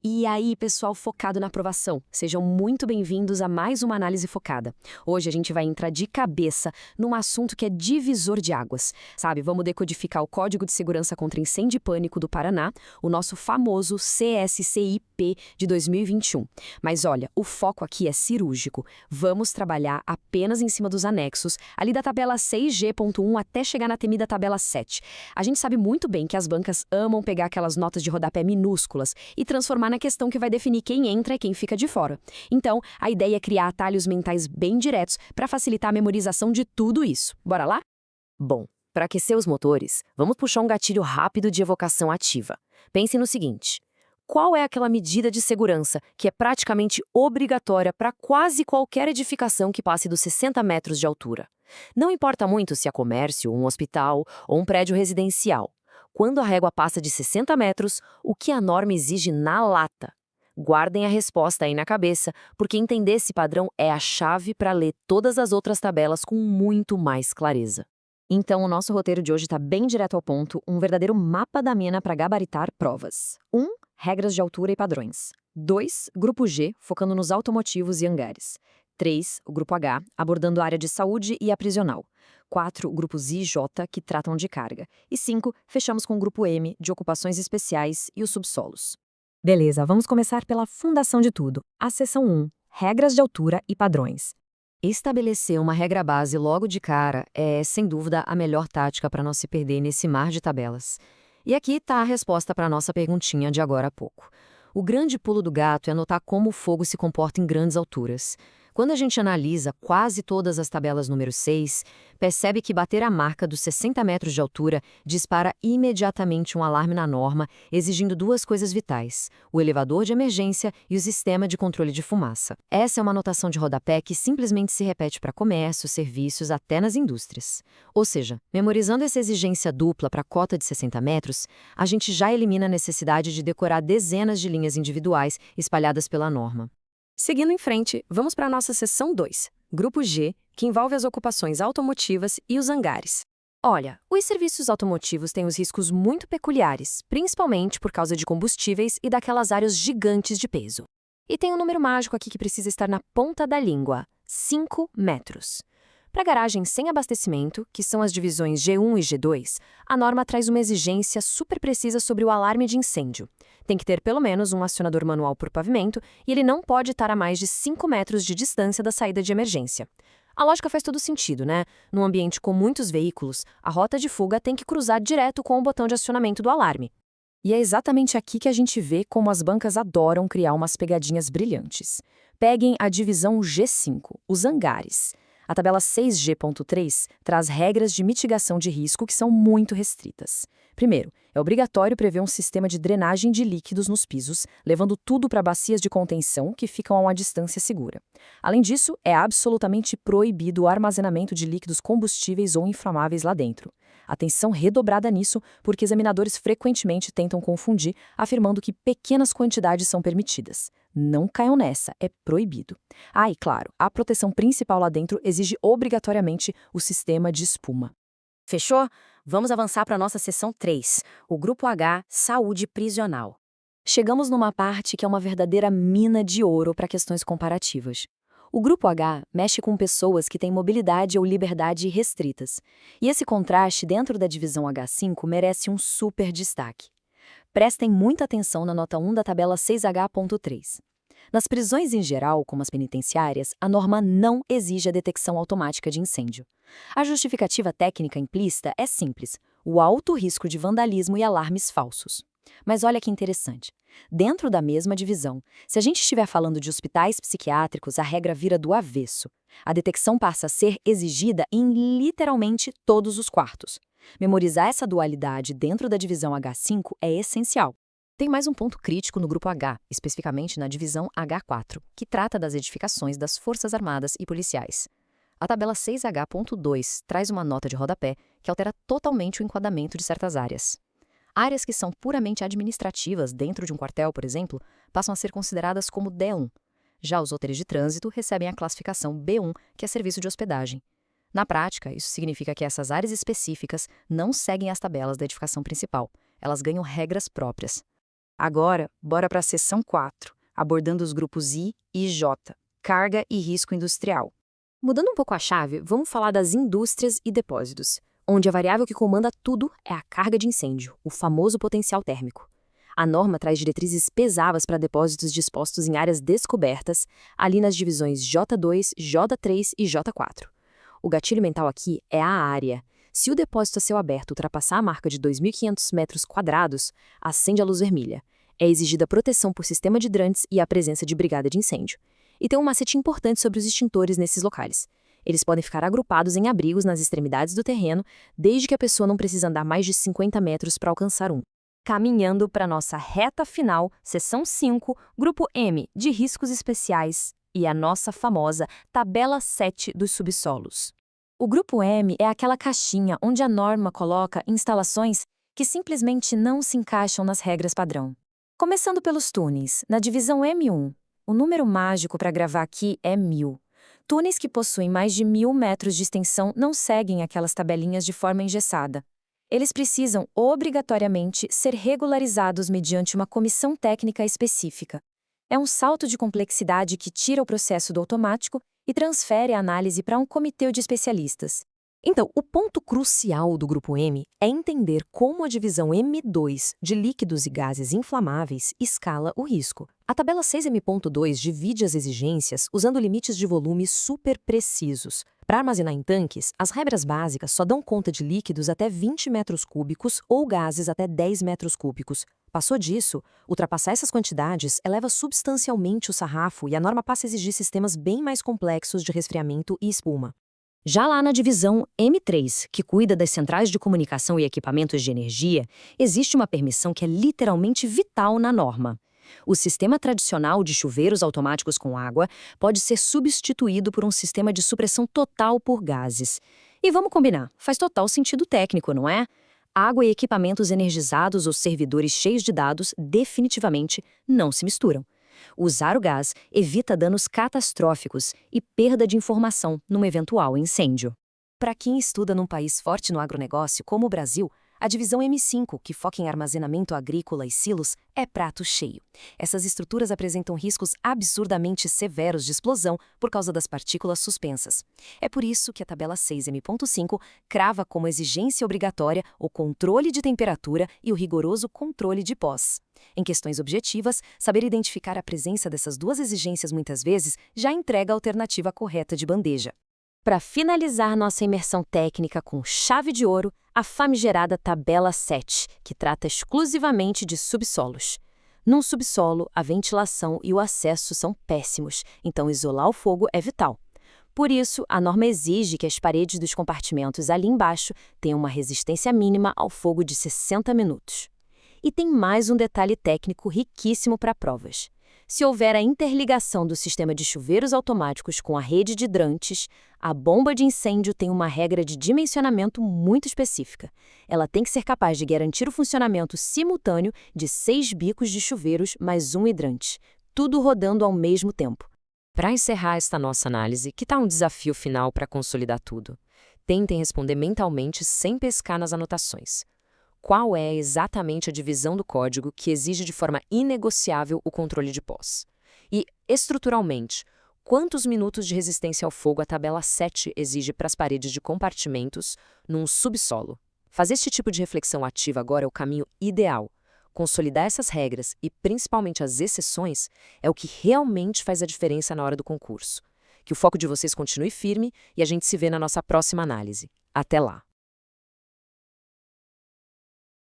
E aí, pessoal focado na aprovação, sejam muito bem-vindos a mais uma análise focada. Hoje a gente vai entrar de cabeça num assunto que é divisor de águas, sabe? Vamos decodificar o Código de Segurança contra Incêndio e Pânico do Paraná, o nosso famoso CSCIP de 2021. Mas olha, o foco aqui é cirúrgico. Vamos trabalhar apenas em cima dos anexos, ali da tabela 6G.1 até chegar na temida tabela 7. A gente sabe muito bem que as bancas amam pegar aquelas notas de rodapé minúsculas e transformar na questão que vai definir quem entra e quem fica de fora. Então, a ideia é criar atalhos mentais bem diretos para facilitar a memorização de tudo isso. Bora lá? Bom, para aquecer os motores, vamos puxar um gatilho rápido de evocação ativa. Pense no seguinte: qual é aquela medida de segurança que é praticamente obrigatória para quase qualquer edificação que passe dos 60 metros de altura? Não importa muito se é comércio, um hospital ou um prédio residencial. Quando a régua passa de 60 metros, o que a norma exige na lata? Guardem a resposta aí na cabeça, porque entender esse padrão é a chave para ler todas as outras tabelas com muito mais clareza. Então, o nosso roteiro de hoje está bem direto ao ponto, um verdadeiro mapa da mina para gabaritar provas. 1. Regras de altura e padrões. 2. Grupo G, focando nos automotivos e hangares. 3. O Grupo H, abordando a área de saúde e a prisional. 4. Grupos I e J, que tratam de carga. E 5. Fechamos com o Grupo M, de ocupações especiais e os subsolos. Beleza, vamos começar pela fundação de tudo. A seção 1. Regras de altura e padrões. Estabelecer uma regra base logo de cara é, sem dúvida, a melhor tática para não se perder nesse mar de tabelas. E aqui está a resposta para a nossa perguntinha de agora a pouco. O grande pulo do gato é notar como o fogo se comporta em grandes alturas. Quando a gente analisa quase todas as tabelas número 6, percebe que bater a marca dos 60 metros de altura dispara imediatamente um alarme na norma, exigindo duas coisas vitais: o elevador de emergência e o sistema de controle de fumaça. Essa é uma anotação de rodapé que simplesmente se repete para comércio, serviços, até nas indústrias. Ou seja, memorizando essa exigência dupla para a cota de 60 metros, a gente já elimina a necessidade de decorar dezenas de linhas individuais espalhadas pela norma. Seguindo em frente, vamos para a nossa seção 2, Grupo G, que envolve as ocupações automotivas e os hangares. Olha, os serviços automotivos têm os riscos muito peculiares, principalmente por causa de combustíveis e daquelas áreas gigantes de peso. E tem um número mágico aqui que precisa estar na ponta da língua: 5 metros. Para garagens sem abastecimento, que são as divisões G1 e G2, a norma traz uma exigência super precisa sobre o alarme de incêndio. Tem que ter pelo menos um acionador manual por pavimento e ele não pode estar a mais de 5 metros de distância da saída de emergência. A lógica faz todo sentido, né? Num ambiente com muitos veículos, a rota de fuga tem que cruzar direto com o botão de acionamento do alarme. E é exatamente aqui que a gente vê como as bancas adoram criar umas pegadinhas brilhantes. Peguem a divisão G5, os hangares. A tabela 6G.3 traz regras de mitigação de risco que são muito restritas. Primeiro, é obrigatório prever um sistema de drenagem de líquidos nos pisos, levando tudo para bacias de contenção que ficam a uma distância segura. Além disso, é absolutamente proibido o armazenamento de líquidos combustíveis ou inflamáveis lá dentro. Atenção redobrada nisso, porque examinadores frequentemente tentam confundir, afirmando que pequenas quantidades são permitidas. Não caiam nessa, é proibido. Ah, e claro, a proteção principal lá dentro exige obrigatoriamente o sistema de espuma. Fechou? Vamos avançar para a nossa seção 3, o Grupo H, Saúde Prisional. Chegamos numa parte que é uma verdadeira mina de ouro para questões comparativas. O Grupo H mexe com pessoas que têm mobilidade ou liberdade restritas. E esse contraste dentro da divisão H5 merece um super destaque. Prestem muita atenção na nota 1 da tabela 6H.3. Nas prisões em geral, como as penitenciárias, a norma não exige a detecção automática de incêndio. A justificativa técnica implícita é simples: o alto risco de vandalismo e alarmes falsos. Mas olha que interessante. Dentro da mesma divisão, se a gente estiver falando de hospitais psiquiátricos, a regra vira do avesso. A detecção passa a ser exigida em literalmente todos os quartos. Memorizar essa dualidade dentro da divisão H5 é essencial. Tem mais um ponto crítico no grupo H, especificamente na divisão H4, que trata das edificações das Forças Armadas e Policiais. A tabela 6H.2 traz uma nota de rodapé que altera totalmente o enquadramento de certas áreas. Áreas que são puramente administrativas dentro de um quartel, por exemplo, passam a ser consideradas como D1. Já os hotéis de trânsito recebem a classificação B1, que é serviço de hospedagem. Na prática, isso significa que essas áreas específicas não seguem as tabelas da edificação principal. Elas ganham regras próprias. Agora, bora para a seção 4, abordando os grupos I e J, carga e risco industrial. Mudando um pouco a chave, vamos falar das indústrias e depósitos, onde a variável que comanda tudo é a carga de incêndio, o famoso potencial térmico. A norma traz diretrizes pesadas para depósitos dispostos em áreas descobertas, ali nas divisões J2, J3 e J4. O gatilho mental aqui é a área. Se o depósito a céu aberto ultrapassar a marca de 2.500 metros quadrados, acende a luz vermelha. É exigida proteção por sistema de hidrantes e a presença de brigada de incêndio. E tem um macete importante sobre os extintores nesses locais. Eles podem ficar agrupados em abrigos nas extremidades do terreno, desde que a pessoa não precise andar mais de 50 metros para alcançar um. Caminhando para nossa reta final, seção 5, grupo M, de riscos especiais, e a nossa famosa tabela 7 dos subsolos. O grupo M é aquela caixinha onde a norma coloca instalações que simplesmente não se encaixam nas regras padrão. Começando pelos túneis, na divisão M1, o número mágico para gravar aqui é 1000. Túneis que possuem mais de 1000 metros de extensão não seguem aquelas tabelinhas de forma engessada. Eles precisam, obrigatoriamente, ser regularizados mediante uma comissão técnica específica. É um salto de complexidade que tira o processo do automático e transfere a análise para um comitê de especialistas. Então, o ponto crucial do grupo M é entender como a divisão M2 de líquidos e gases inflamáveis escala o risco. A tabela 6M.2 divide as exigências usando limites de volume super precisos. Para armazenar em tanques, as regras básicas só dão conta de líquidos até 20 metros cúbicos ou gases até 10 metros cúbicos. Passou disso, ultrapassar essas quantidades eleva substancialmente o sarrafo e a norma passa a exigir sistemas bem mais complexos de resfriamento e espuma. Já lá na divisão M3, que cuida das centrais de comunicação e equipamentos de energia, existe uma permissão que é literalmente vital na norma. O sistema tradicional de chuveiros automáticos com água pode ser substituído por um sistema de supressão total por gases. E vamos combinar, faz total sentido técnico, não é? Água e equipamentos energizados ou servidores cheios de dados definitivamente não se misturam. Usar o gás evita danos catastróficos e perda de informação num eventual incêndio. Para quem estuda num país forte no agronegócio como o Brasil, a divisão M5, que foca em armazenamento agrícola e silos, é prato cheio. Essas estruturas apresentam riscos absurdamente severos de explosão por causa das partículas suspensas. É por isso que a tabela 6M.5 crava como exigência obrigatória o controle de temperatura e o rigoroso controle de pós. Em questões objetivas, saber identificar a presença dessas duas exigências muitas vezes já entrega a alternativa correta de bandeja. Para finalizar nossa imersão técnica com chave de ouro, a famigerada tabela 7, que trata exclusivamente de subsolos. Num subsolo, a ventilação e o acesso são péssimos, então isolar o fogo é vital. Por isso, a norma exige que as paredes dos compartimentos ali embaixo tenham uma resistência mínima ao fogo de 60 minutos. E tem mais um detalhe técnico riquíssimo para provas. Se houver a interligação do sistema de chuveiros automáticos com a rede de hidrantes, a bomba de incêndio tem uma regra de dimensionamento muito específica. Ela tem que ser capaz de garantir o funcionamento simultâneo de 6 bicos de chuveiros mais um hidrante, tudo rodando ao mesmo tempo. Para encerrar esta nossa análise, que tal um desafio final para consolidar tudo? Tentem responder mentalmente sem pescar nas anotações. Qual é exatamente a divisão do código que exige de forma inegociável o controle de pós? E, estruturalmente, quantos minutos de resistência ao fogo a tabela 7 exige para as paredes de compartimentos num subsolo? Fazer este tipo de reflexão ativa agora é o caminho ideal. Consolidar essas regras e, principalmente, as exceções é o que realmente faz a diferença na hora do concurso. Que o foco de vocês continue firme e a gente se vê na nossa próxima análise. Até lá!